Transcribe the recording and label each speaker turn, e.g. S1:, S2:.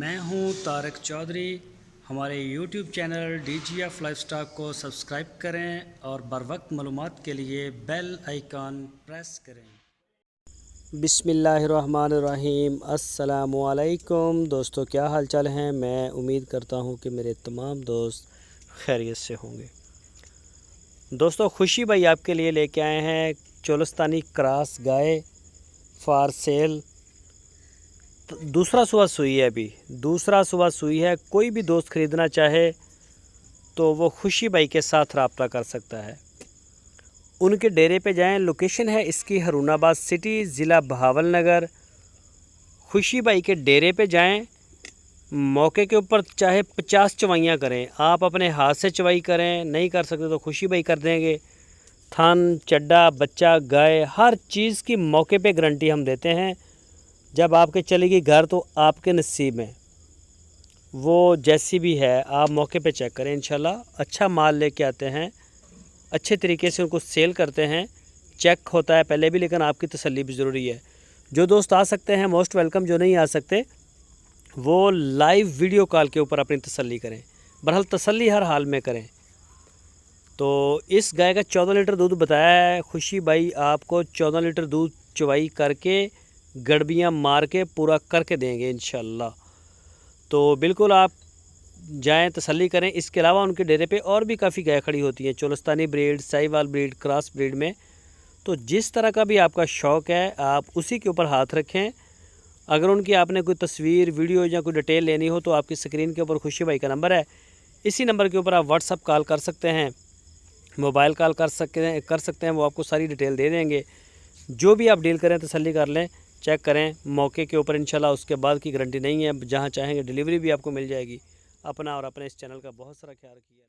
S1: मैं हूं तारक चौधरी। हमारे YouTube चैनल DGF लाइफस्टाइल को सब्सक्राइब करें और बर वक्त मालूमात के लिए बेल आइकॉन प्रेस करें।
S2: बिस्मिल्लाहिर्रहमानिर्रहीम। अस्सलामुअलैकुम दोस्तों, क्या हाल चाल हैं। मैं उम्मीद करता हूं कि मेरे तमाम दोस्त खैरियत से होंगे। दोस्तों, खुशी भाई आपके लिए लेके आए हैं Cholistani cross guy for sale. दूसरा सुबह सुई है, अभी दूसरा सुबह सुई है। कोई भी दोस्त ख़रीदना चाहे तो वो खुशी भाई के साथ रब्ता कर सकता है। उनके डेरे पे जाएं। लोकेशन है इसकी हरूनाबाद सिटी, ज़िला बहावलनगर। खुशी भाई के डेरे पे जाएं। मौके के ऊपर चाहे 50 चवाइयाँ करें, आप अपने हाथ से चवाई करें, नहीं कर सकते तो खुशी भाई कर देंगे। थन, चड्डा, बच्चा, गाय, हर चीज़ की मौके पे गारंटी हम देते हैं। जब आपके चलेगी घर तो आपके नसीब में, वो जैसी भी है आप मौके पे चेक करें। इंशाल्लाह अच्छा माल लेके आते हैं, अच्छे तरीके से उनको सेल करते हैं। चेक होता है पहले भी, लेकिन आपकी तसल्ली भी ज़रूरी है। जो दोस्त आ सकते हैं मोस्ट वेलकम, जो नहीं आ सकते वो लाइव वीडियो कॉल के ऊपर अपनी तसल्ली करें। बहरहाल तसल्ली हर हाल में करें। तो इस गाय का 14 लीटर दूध बताया है। खुशी भाई आपको 14 लीटर दूध चवाई करके गड़बियाँ मार के पूरा करके देंगे इंशाल्लाह। तो बिल्कुल आप जाएं, तसल्ली करें। इसके अलावा उनके डेरे पे और भी काफ़ी गाय खड़ी होती हैं, Cholistani breed, Sahiwal breed, cross breed में। तो जिस तरह का भी आपका शौक़ है आप उसी के ऊपर हाथ रखें। अगर उनकी आपने कोई तस्वीर, वीडियो या कोई डिटेल लेनी हो तो आपकी स्क्रीन के ऊपर खुशी भाई का नंबर है। इसी नंबर के ऊपर आप व्हाट्सअप कॉल कर सकते हैं, मोबाइल कॉल कर सकते हैं। वो आपको सारी डिटेल दे देंगे। जो भी आप डील करें तसल्ली कर लें, चेक करें मौके के ऊपर। इंशाल्लाह उसके बाद की गारंटी नहीं है, जहाँ चाहेंगे डिलीवरी भी आपको मिल जाएगी। अपना और अपने इस चैनल का बहुत सारा ख्याल रखिए।